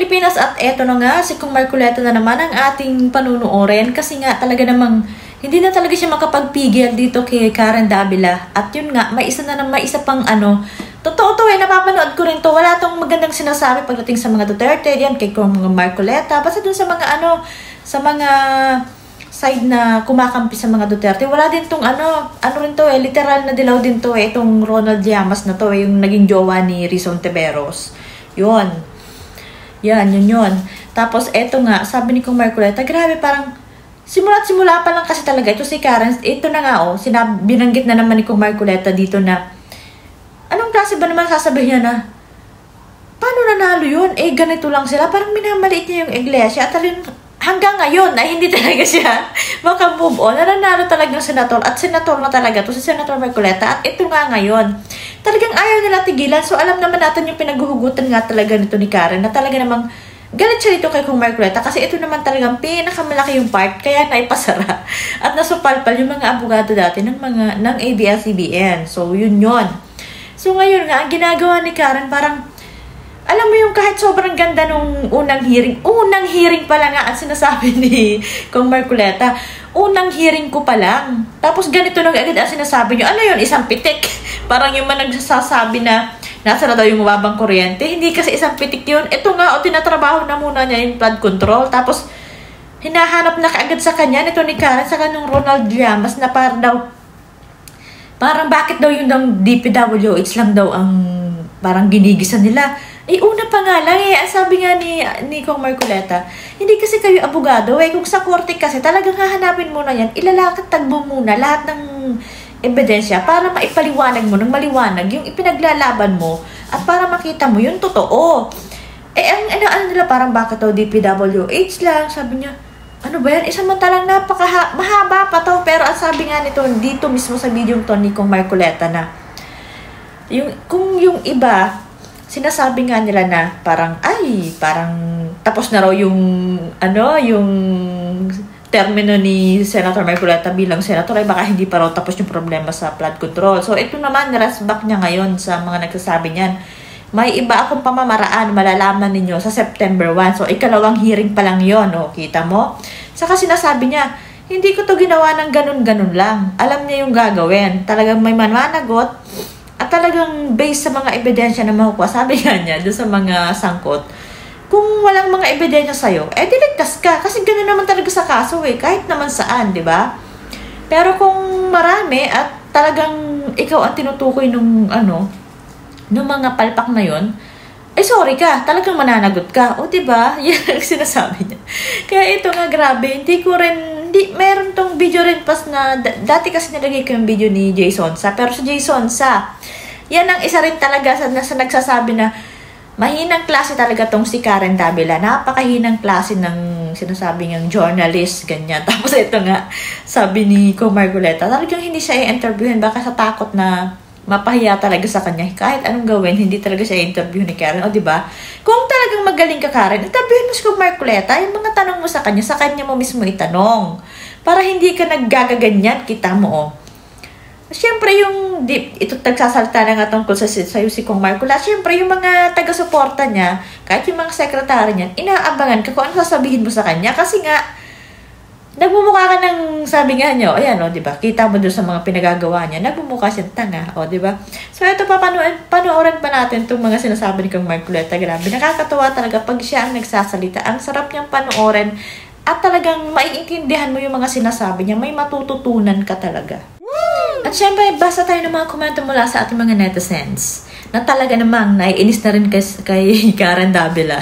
Pilipinas at eto na nga, si Kong Marcoleta na naman ang ating panunuorin kasi nga talaga namang hindi na talaga siya makapagpigil dito kay Karen Davila. At yun nga, may isa pang totoo to napapanood ko rin to. Wala tong magandang sinasabi pagdating sa mga Duterte, yan kay Kong Marcoleta. Basta dun sa mga sa mga side na kumakampi sa mga Duterte. Wala din tong rin to literal na dilaw din to itong Ronald Llamas na to yung naging jowa ni Rizon Tiveros. Yun. Yan, yun. Tapos eto nga, sabi ni Kong Marcoleta, grabe parang simula pa lang kasi talaga ito si Karen. Ito na nga binanggit na naman ni Kong Marcoleta dito na anong klase ba naman sasabihin niya na paano nanalo yun? Ganito lang sila. Parang minamaliit niya yung iglesia at hanggang ngayon ay hindi talaga siya makamove on. Nanalo talagang senator at senator na talaga to si Senator Marcoleta at ito nga ngayon. Talagang ayaw nila tigilan. So alam naman natin yung pinaghuhugutan nga talaga nito ni Karen na talaga namang galit siya dito kay Kong Marcoleta kasi ito naman talagang pinakamalaki yung part kaya naipasara at nasupalpal yung mga abogado dati ng ABS-CBN. So yun. So ngayon nga, ang ginagawa ni Karen parang alam mo yung kahit sobrang ganda nung unang hearing pa lang nga ang sinasabi ni Kong Marcoleta. Unang hearing ko pa lang. Tapos ganito lang agad ang sinasabi nyo. Ano yun? Isang pitik. Parang yung nagsasabi na nasa na daw yung mababang kuryente. Hindi kasi isang pitik yun. Ito nga, tinatrabaho na muna niya yung flood control. Tapos, hinahanap na kaagad sa kanya nito ni Karen sa kanyang Ronald Llamas na parang bakit daw yung DPWH lang daw ang parang ginigisan nila. Una pa nga lang ang sabi nga ni Kong Marcoleta, hindi kasi kayo abogado kung sa korte kasi talagang hahanapin mo na yan, ilalakad mo muna lahat ng ebidensya para maipaliwanag mo ng maliwanag yung ipinaglalaban mo at para makita mo yung totoo. Ang nila parang bakit daw DPWH lang, sabi niya, ano ba yan? Samantalang mahaba pa to, pero ang sabi nga nito dito mismo sa video to ni Kong Marcoleta na kung yung iba sinasabi nga nila na parang tapos na raw yung termino ni Senator Marcoleta bilang senator ay baka hindi pa raw tapos yung problema sa flood control. So ito naman nilasback niya ngayon sa mga nagsasabi niyan. May iba akong pamamaraan, malalaman ninyo sa September 1. So ikalawang hearing pa lang yon, kita mo? Saka sinasabi niya, hindi ko to ginawa ng ganun-ganun lang. Alam niya yung gagawin. Talagang may mananagot. At talagang based sa mga ebidensya na makukuha, sabi nga niya, doon sa mga sangkot, kung walang mga ebidensya sa'yo, diligtas ka. Kasi gano'n naman talaga sa kaso kahit naman saan, di ba? Pero kung marami at talagang ikaw ang tinutukoy nung mga palpak na yon, sorry ka, talagang mananagot ka. Di ba? Yan ang sinasabi niya. Kaya ito nga, grabe, meron tong video rin pas na, dati kasi nilagay ko yung video ni Jay Sonsa, pero sa Jay Sonsa, yan ang isa rin talaga sa nagsasabi na mahinang klase talaga tong si Karen Davila. Napakahinang klase ng sinasabi niyang journalist, ganyan. Tapos ito nga, sabi ni Kong Marcoleta, talagang hindi siya i-interviewin, baka sa takot na mapahiya talaga sa kanya. Kahit anong gawin, hindi talaga siya i-interview ni Karen. O diba? Kung talagang magaling ka, Karen, interviewin mo si Kong Marcoleta, yung mga tanong mo sa kanya mo mismo itanong. Para hindi ka naggagaganyan, kita mo, Siyempre, ito nagsasalta na nga tungkol sa'yo si Kong Marcoleta. Siyempre, yung mga taga-suporta niya, kahit yung mga sekretary niya, inaabangan ka kung ano sasabihin mo sa kanya. Kasi nga, nagmumukha ka ng, sabi nga niyo, ayan diba? Kita mo doon sa mga pinagagawa niya, nagmumukha siyang tanga, diba? So, ito panoorin pa natin itong mga sinasabi ni Kong Marcoleta. Grabe, nakakatawa talaga pag siya ang nagsasalita. Ang sarap niyang panoorin at talagang maiintindihan mo yung mga sinasabi niya. May matututunan ka talaga. At syempre, basa tayo ng mga komento mula sa ating mga netizens na talaga namang naiinis na rin kay Karen Davila.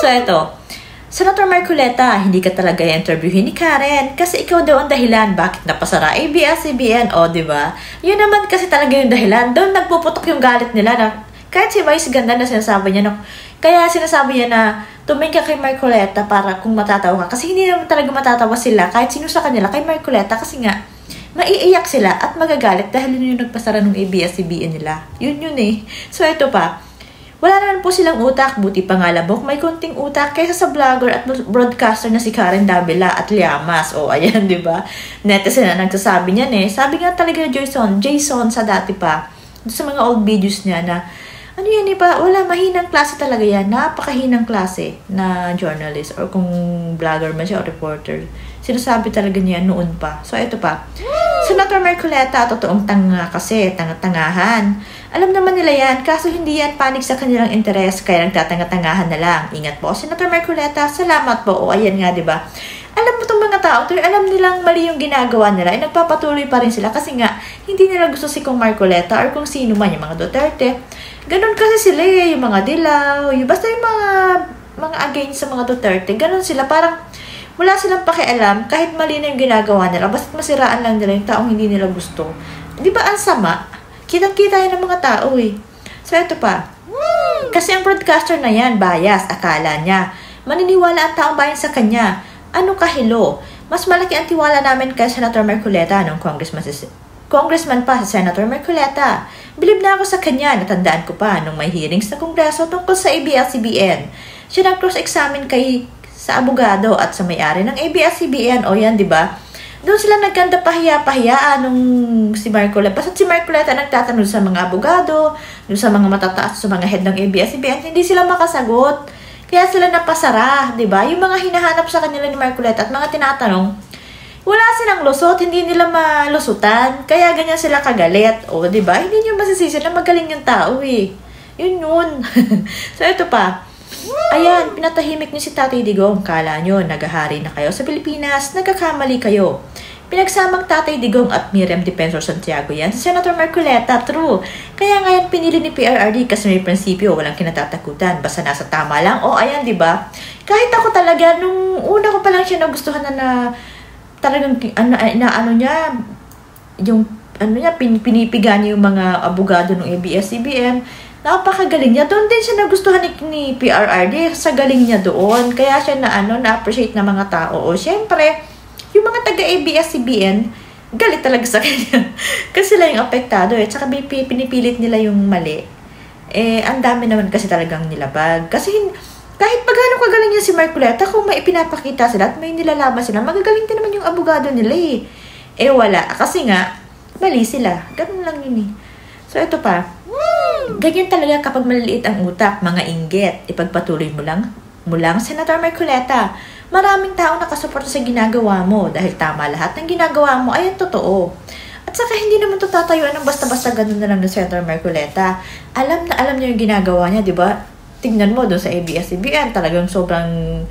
So, ito. Senator Marcoleta, hindi ka talaga i-interviewin ni Karen kasi ikaw daw ang dahilan bakit napasara ABS-CBN, diba? Yun naman kasi talaga yung dahilan. Doon nagpuputok yung galit nila na kahit si Vice ganda na sinasabi niya kaya sinasabi niya na tumingin ka kay Marcoleta para kung matatawa ka. Kasi hindi naman talaga matatawa sila kahit sino sa kanila kay Marcoleta kasi nga maiiyak sila at magagalit dahil yun yung nagpasara ng ABS-CBN nila. Yun So ito pa, wala naman po silang utak, buti pa nga labok, may konting utak kaysa sa vlogger at broadcaster na si Karen Davila at Llamas. Ayan, di ba? Netizen na nagsasabi niyan Sabi nga talaga Jason sa dati pa, sa mga old videos niya na, Ano yan, iba? Wala, mahinang klase talaga yan. Napakahinang klase na journalist or kung vlogger man siya o reporter. Sinasabi talaga niya noon pa. So, ito pa. Senator Marcoleta, totoong tanga kasi, tanga-tangahan. Alam naman nila yan, kaso hindi yan panig sa kanilang interes, kaya nagtatanga-tangahan na lang. Ingat po, Senator Marcoleta, salamat po. O, ayan nga, diba? Alam mo itong mga tao, alam nilang mali yung ginagawa nila, ay nagpapatuloy pa rin sila kasi nga, hindi nila gusto si Kong Marcoleta or kung sino man, yung mga Duterte. Ganon kasi sila yung mga Dilaw, basta yung mga against sa mga Duterte, ganon sila, parang wala silang pakialam kahit mali na yung ginagawa nila, basta masiraan lang nila yung taong hindi nila gusto. Di ba ang sama? Kitang-kita yan ng mga tao eh. So ito pa, kasi ang broadcaster na yan, bias, akala niya. Maniniwala ang taong bayan sa kanya. Ano kahilo? Mas malaki ang tiwala namin kay Senator Marcoleta nung congressman pa si Senator Marcoleta. Bilib na ako sa kanya, natandaan ko pa nung may hearings sa Kongreso tungkol sa ABS-CBN. Siya nag-cross-examine sa abogado at sa may-ari ng ABS-CBN. O yan, di ba? Doon sila nagkanda pahiya-pahiyaan nung si Marcoleta. Basta si Marcoleta nagtatanong sa mga abogado, sa mga matataas, sa mga head ng ABS-CBN, hindi sila makasagot. Kaya sila napasara, di ba? Yung mga hinahanap sa kanila ni Marcoleta at mga tinatanong, wala silang lusot, hindi nila malusutan, kaya ganyan sila kagalit. O, di ba? Hindi nyo masisisi na magaling yung tao eh. Yun. So, ito pa. Ayan, pinatahimik niyo si Tatay Digong. Kala nyo, naghahari na kayo sa Pilipinas, nagkakamali kayo. Pinagsamang Tatay Digong at Miriam Defensor Santiago yan si Senator Marcoleta, true. Kaya ngayon pinili ni PRRD kasi may prinsipyo, walang kinatatakutan, basta nasa tama lang. O ayan, di ba? Kahit ako talaga, nung una ko pa lang siya nagustuhan na talagang, pinipiga niya yung mga abogado ng ABS-CBN. Napakagaling niya. Doon din siya nagustuhan ni PRRD sa galing niya doon. Kaya siya na-appreciate ng mga tao. O, syempre, yung mga taga-ABS-CBN, galit talaga sa kanya. Kasi sila yung apektado eh. Tsaka pinipilit nila yung mali. Ang dami naman kasi talagang nilabag. Kasi kahit pagano kagaling niya si Marcoleta, kung may ipinapakita sila at may nilalaban sila, magagaling din naman yung abogado nila eh. Wala. Kasi nga, mali sila. Ganun lang yun eh. So, ito pa. Ganyan talaga kapag maliliit ang utak, mga inggit. Ipagpatuloy mo lang, Senator Marcoleta. Maraming tao nakasuporta sa ginagawa mo dahil tama lahat ng ginagawa mo ay totoo. At saka hindi naman ito tatayuan ng basta-basta ganun na lang ng Senator Marcoleta. Alam na alam niya yung ginagawa niya, di ba? Tingnan mo doon sa ABS-CBN, talagang sobrang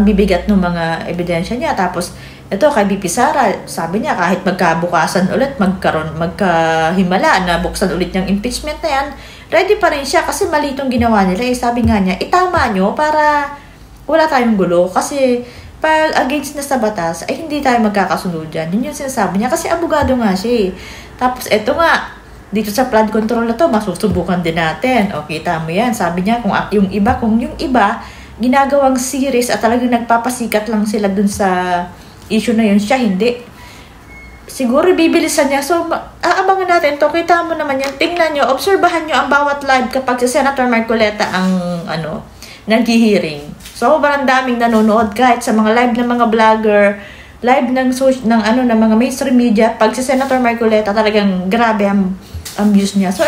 bibigat ng mga ebidensya niya. Tapos, ito kay BP Sara, sabi niya kahit magkabukasan ulit, magkahimala na buksan ulit yung impeachment na yan, ready pa rin siya kasi mali itong ginawa nila. Sabi nga niya, itama nyo para wala tayong gulo. Kasi pag against na sa batas, ay hindi tayo magkakasunod dyan. Yun yung sinasabi niya kasi abogado nga siya. Tapos eto nga, dito sa flood control na to, masusubukan din natin. O, kita mo yan. Sabi niya, kung yung iba, ginagawang series at talagang nagpapasikat lang sila dun sa issue na yun. Siya hindi. Siguro bibilisan niya. So, aabangan natin to. Kita mo naman yan. Tingnan nyo, obserbahan nyo ang bawat live kapag si Senator Marcoleta ang naghihiring. So, sobrang daming nanonood kahit sa mga live ng mga vlogger, live ng mga mainstream media. Pag si Senator Marcoleta, talagang grabe ang views niya. So,